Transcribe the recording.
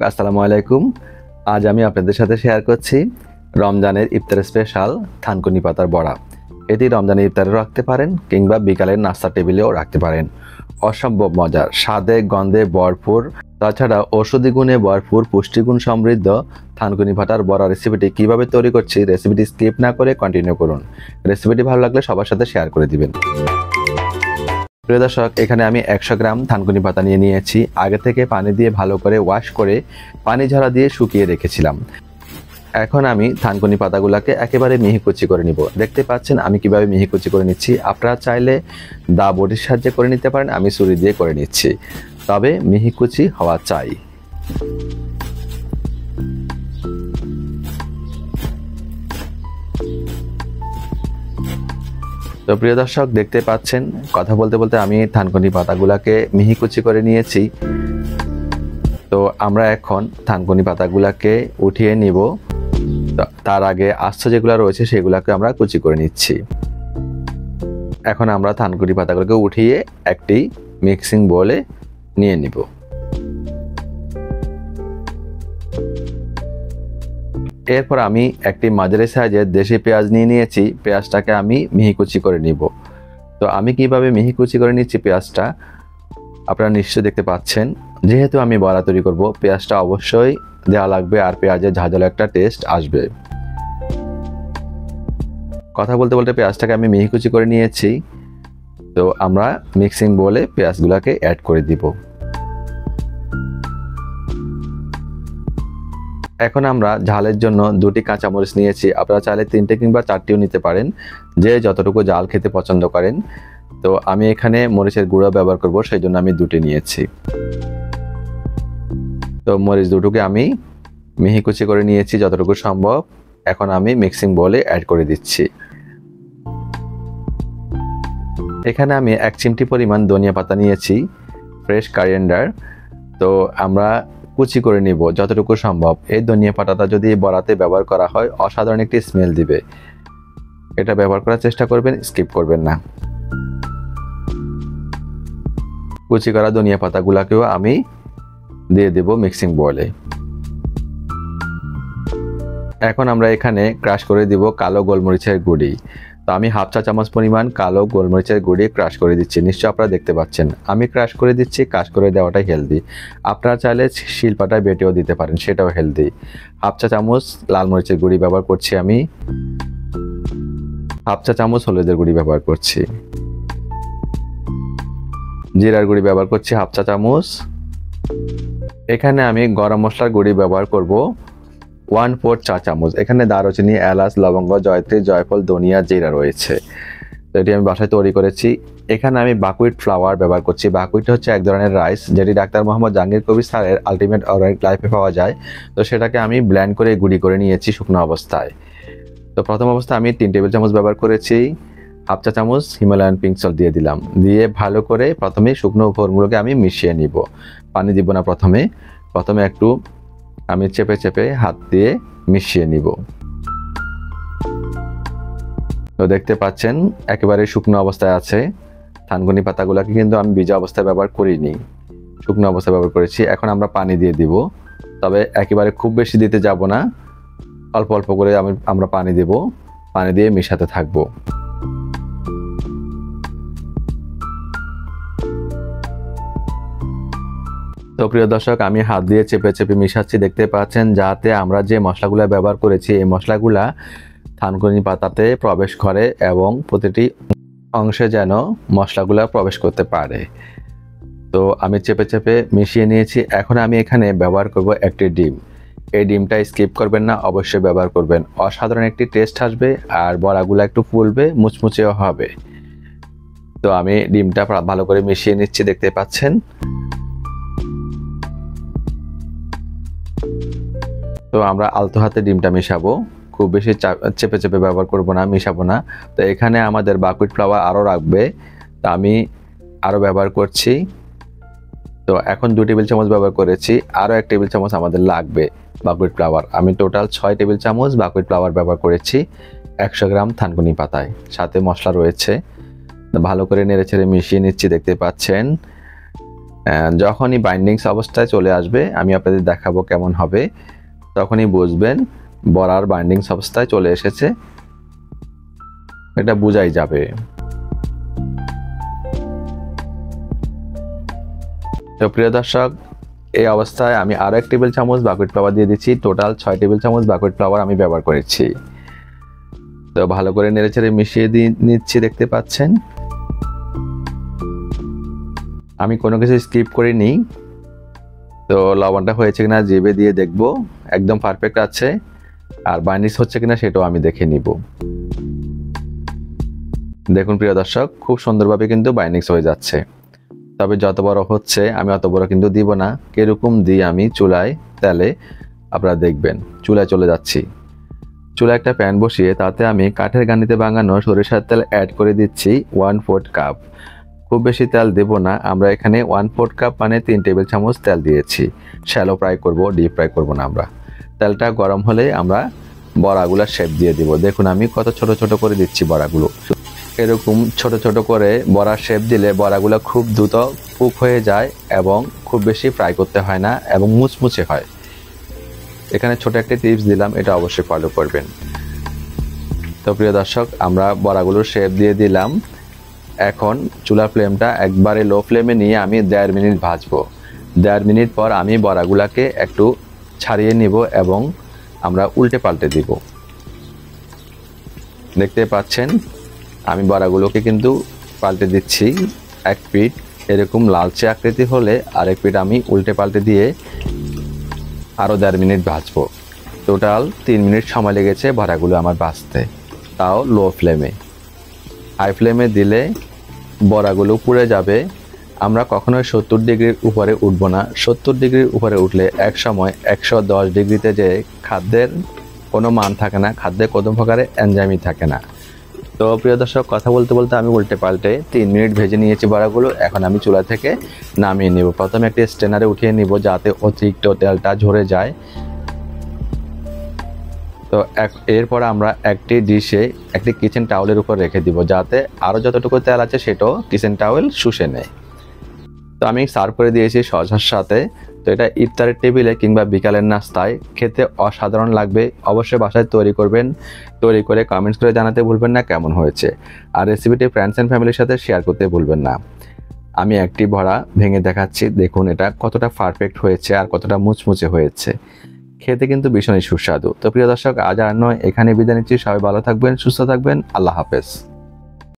আসসালামু আলাইকুম। আজ আমি আপনাদের সাথে শেয়ার করছি রমজানের ইফতার স্পেশাল থানকুনি পাতার বড়া। এটি রমজানের ইফতারে রাখতে পারেন কিংবা বিকালের নাস্তা টেবিলেও রাখতে পারেন। অসম্ভব মজার, স্বাদে গন্ধে ভরপুর, তাছাড়া ঔষধি গুণে ভরপুর, পুষ্টিগুণ সমৃদ্ধ থানকুনি পাতার বড়া রেসিপিটি কিভাবে তৈরি করছি, রেসিপিটি স্কিপ না করে কন্টিনিউ করুন। রেসিপিটি ভালো লাগলে সবার সাথে শেয়ার করে দিবেন। প্রিয় দর্শক, এখানে আমি 100 গ্রাম থানকুনি পাতা নিয়ে নিয়েছি। আগে থেকে পানি দিয়ে ভালো করে ওয়াশ করে পানি ঝরা দিয়ে শুকিয়ে রেখেছিলাম। এখন আমি থানকুনি পাতাগুলোকে একেবারে মিহি কুচি করে নিব। দেখতে পাচ্ছেন আমি কিভাবে মিহি কুচি করে নিচ্ছি। আপনারা চাইলে দা বটির সাহায্যে করে নিতে পারেন, আমি ছুরি দিয়ে করে নিচ্ছি, তবে মিহি কুচি হওয়া চাই। তো প্রিয় দর্শক, দেখতে পাচ্ছেন কথা বলতে বলতে আমি থানকুনি পাতাগুলোকে মিহি কুচি করে নিয়েছি। তো আমরা এখন থানকুনি পাতাগুলোকে উঠিয়ে নিব। তার আগে আস্ত যেগুলো রয়েছে সেগুলোকে আমরা কুচি করে নিচ্ছি। এখন আমরা থানকুনি পাতাগুলোকে উঠিয়ে একটি মিক্সিং বোলে নিয়ে নিব। এরপর আমি একটি মাঝারি সাইজের দেশি পেঁয়াজ নিয়ে নিয়েছি। পেঁয়াজটাকে আমি মিহি কুচি করে নিব। তো আমি কিভাবে মিহি কুচি করে নিচ্ছি পেঁয়াজটা আপনারা নিশ্চয়ই দেখতে পাচ্ছেন। যেহেতু আমি বড়া তৈরি করব, পেঁয়াজটা অবশ্যই দেওয়া লাগবে, আর পেঁয়াজের ঝাঁঝালো একটা টেস্ট আসবে। কথা বলতে বলতে পেঁয়াজটাকে আমি মিহি কুচি করে নিয়েছি। তো আমরা মিক্সিং বোলে পেঁয়াজগুলোকে অ্যাড করে দিব। এখন আমরা ঝালের জন্য 2টি কাঁচামরিচ নিয়েছি। আপনারা চাইলে 3টে কিংবা 4টিও নিতে পারেন, যে যতটুকু ঝাল খেতে পছন্দ করেন। তো আমি এখানে মরিচের গুঁড়ো ব্যবহার করব, সেই জন্য আমি 2টি নিয়েছি। তো মরিচ দুটোকে আমি মিহি কুচি করে নিয়েছি যতটুকু সম্ভব। এখন আমি মিক্সিং বোলে অ্যাড করে দিচ্ছি। এখানে আমি 1 চিমটি পরিমাণ ধনিয়া পাতা নিয়েছি, ফ্রেশ কারিয়েন্ডার। তো আমরা কুচি করে নিব যতটুকু সম্ভব। এই ধনিয়া পাতাটা যদি বড়াতে ব্যবহার করা হয় অসাধারণ একটি স্মেল দিবে। এটা ব্যবহার করার চেষ্টা করবেন, স্কিপ করবেন না। কুচি করা ধনিয়া পাতাগুলোকেও আমি দিয়ে দেব মিক্সিং বোলে। এখন আমরা এখানে ক্রাশ করে দিব কালো গোলমরিচের গুঁড়ি। তো আমি হাফ চা চামচ পরিমাণ কালো গোলমরিচের গুঁড়ি ক্রাশ করে দিচ্ছি। নিশ্চয় আপনারা দেখতে পাচ্ছেন আমি ক্রাশ করে দিচ্ছি। ক্রাশ করে দেওয়াটাই হেলদি। আপনারা চাইলে শিলপাটায় বেটেও দিতে পারেন, সেটাও হেলদি। হাফ চা চামচ লাল মরিচের গুঁড়ি ব্যবহার করছি আমি। হাফ চা চামচ হলুদের গুঁড়ি ব্যবহার করছি। জিরার গুঁড়ি ব্যবহার করছি হাফ চা চামচ। এখানে আমি গরম মশলার গুঁড়ি ব্যবহার করব 1/4 চা চামচ। এখানে দারুচিনি, এলাচ, লবঙ্গ, জয়ত্রী, জয়ফল, ধনিয়া, জিরা রয়েছে। তো এটি আমি বাসায় তৈরি করেছি। এখানে আমি বাকুইট ফ্লাওয়ার ব্যবহার করছি। বাকুইট হচ্ছে এক ধরনের রাইস, যেটি ডাক্তার মোহাম্মদ জাহাঙ্গীর কবির স্যারের আলটিমেট অর্গানিক লাইফে পাওয়া যায়। তো সেটাকে আমি ব্লেন্ড করে গুঁড়ি করে নিয়েছি শুকনো অবস্থায়। তো প্রথম অবস্থায় আমি 3 টেবিল চামচ ব্যবহার করেছি। হাফ চা চামচ হিমালয়ান পিঙ্ক সল্ট দিয়ে দিলাম। দিয়ে ভালো করে প্রথমে শুকনো উপকরণগুলোকে আমি মিশিয়ে নিব। পানি দিব না। প্রথমে একটু আমি চেপে চেপে হাত দিয়ে মিশিয়ে নিব। তো দেখতে পাচ্ছেন একেবারে শুকনো অবস্থায় আছে। থানকুনি পাতাগুলোকে কিন্তু আমি ভিজা অবস্থায় ব্যবহার করিনি, শুকনো অবস্থায় ব্যবহার করেছি। এখন আমরা পানি দিয়ে দিব, তবে একেবারে খুব বেশি দিতে যাব না, অল্প অল্প করে আমরা পানি দেব। পানি দিয়ে মিশাতে থাকবো। তো প্রিয় দর্শক, আমি হাত দিয়ে চেপে চেপে মিশাচ্ছি। দেখতে পাচ্ছেন যাতে আমরা যে মশলাগুলো ব্যবহার করেছি এই মশলাগুলা থানকুনি পাতাতে প্রবেশ করে এবং প্রতিটি অংশে যেন মশলাগুলা প্রবেশ করতে পারে। তো আমি চেপে চেপে মিশিয়ে নিয়েছি। এখন আমি এখানে ব্যবহার করব একটি ডিম। এই ডিমটা স্কিপ করবেন না, অবশ্যই ব্যবহার করবেন। অসাধারণ একটি টেস্ট আসবে, আর বড়াগুলো একটু ফুলবে, মুচমুচেও হবে। তো আমি ডিমটা ভালো করে মিশিয়ে নিচ্ছি, দেখতে পাচ্ছেন। তো আমরা আলতো হাতে ডিমটা মিশাবো, খুব বেশি চেপে চেপে ব্যবহার করব না, মিশাবো না। তো এখানে আমাদের বাকুইট ফ্লাওয়ার আরও রাখবে, তা আমি আরও ব্যবহার করছি। তো এখন 2 টেবিল চামচ ব্যবহার করেছি, আরও 1 টেবিল চামচ আমাদের লাগবে বাকুইট ফ্লাওয়ার। আমি টোটাল 6 টেবিল চামচ বাকুইট ফ্লাওয়ার ব্যবহার করেছি। 100 গ্রাম থানকুনি পাতায়, সাথে মশলা রয়েছে। ভালো করে নেড়েচেড়ে মিশিয়ে নিচ্ছি, দেখতে পাচ্ছেন। যখনই বাইন্ডিংস অবস্থায় চলে আসবে আমি আপনাদের দেখাবো কেমন হবে, তখনই বুঝবেন বড়ার বাইন্ডিংস অবস্থায় চলে এসেছে, এটা বোঝাই যাবে। তো প্রিয় দর্শক, এই অবস্থায় আমি আরও 1 টেবিল চামচ বাকুইট ফ্লাওয়ার দিয়ে দিচ্ছি। টোটাল 6 টেবিল চামচ বাকুইট ফ্লাওয়ার আমি ব্যবহার করেছি। তো ভালো করে নেড়েচেড়ে মিশিয়ে নিচ্ছি, দেখতে পাচ্ছেন। আমি কোনো কিছু স্কিপ করিনি। তো লবণটা হয়েছে কিনা জিভে দিয়ে দেখব, একদম পারফেক্ট আছে। আর বাইন্ডিংস হচ্ছে কিনা সেটাও আমি দেখে নিব। দেখুন প্রিয় দর্শক, খুব সুন্দরভাবে কিন্তু বাইন্ডিংস হয়ে যাচ্ছে। তবে যত বড় হচ্ছে আমি অত বড় কিন্তু দিব না, কিরকম দিই আমি চুলায় তেলে আপনারা দেখবেন। চুলায় চলে যাচ্ছি। চুলায় একটা প্যান বসিয়ে তাতে আমি কাঠের গানিতে বানানো সরিষার তেল অ্যাড করে দিচ্ছি 1/4 কাপ। খুব বেশি তেল দেব না, আমরা এখানে 1/4 কাপ মানে 3 টেবিল চামচ তেল দিয়েছি। শ্যালো ফ্রাই করব, ডিপ ফ্রাই করব না আমরা। তেলটা গরম হলে আমরা বড়াগুলো শেপ দিয়ে দিব। দেখুন আমি কত ছোট ছোট করে দিচ্ছি বড়াগুলো। এরকম ছোট ছোট করে বড়া শেপ দিলে বড়াগুলো খুব দ্রুত কুক হয়ে যায় এবং খুব বেশি ফ্রাই করতে হয় না এবং মুচমুচে হয়। এখানে ছোট একটা টিপস দিলাম, এটা অবশ্যই ফলো করবেন। তো প্রিয় দর্শক, আমরা বড়াগুলোর শেপ দিয়ে দিলাম। এখন চুলার ফ্লেমটা একবারে লো ফ্লেমে নিয়ে আমি 1.5 মিনিট ভাজবো। 1.5 মিনিট পর আমি বড়াগুলোকে একটু ছাড়িয়ে নিব এবং আমরা উল্টে পাল্টে দিব। দেখতে পাচ্ছেন আমি বড়াগুলোকে কিন্তু পাল্টে দিচ্ছি। এক পিঠ এরকম লালচে আকৃতি হলে আরেক পিঠ আমি উল্টে পাল্টে দিয়ে আরও 1.5 মিনিট ভাজবো। টোটাল 3 মিনিট সময় লেগেছে বড়াগুলো আমার ভাজতে, তাও লো ফ্লেমে। হাই ফ্লেমে দিলে বড়াগুলো পুড়ে যাবে। আমরা কখনোই 70 ডিগ্রির উপরে উঠব না। 70 ডিগ্রির উপরে উঠলে এক সময় 110 ডিগ্রিতে যে খাদ্যের কোনো মান থাকে না, খাদ্যে কোনো প্রকারের এনজাইমই থাকে না। তো প্রিয় দর্শক, কথা বলতে বলতে আমি উল্টে পাল্টে 3 মিনিট ভেজে নিয়েছি বড়াগুলো। এখন আমি চুলা থেকে নামিয়ে নিব। প্রথমে একটি স্ট্রেনারে উঠিয়ে নিব যাতে অতিরিক্ত তেলটা ঝরে যায়। তো এরপর আমরা একটি ডিশে একটি কিচেন টাওয়েলের উপর রেখে দিব যাতে আরও যতটুকু তেল আছে সেটাও কিচেন টাওয়েল শুষে নেয়। তো আমি সার্ভ করে দিয়েছি সসের সাথে। তো এটা ইফতারের টেবিলে কিংবা বিকালের নাস্তায় খেতে অসাধারণ লাগবে। অবশ্যই বাসায় তৈরি করবেন। তৈরি করে কমেন্টস করে জানাতে ভুলবেন না কেমন হয়েছে। আর রেসিপিটি ফ্রেন্ডস অ্যান্ড ফ্যামিলির সাথে শেয়ার করতে ভুলবেন না। আমি একটি বড়া ভেঙে দেখাচ্ছি, দেখুন এটা কতটা পারফেক্ট হয়েছে আর কতটা মুচমুচে হয়েছে। খেতে কিন্তু ভীষণই সুস্বাদু। তো প্রিয় দর্শক, আজ আর নয়, এখানে বিদায় নিচ্ছি। সবাই ভালো থাকবেন, সুস্থ থাকবেন। আল্লাহ হাফেজ।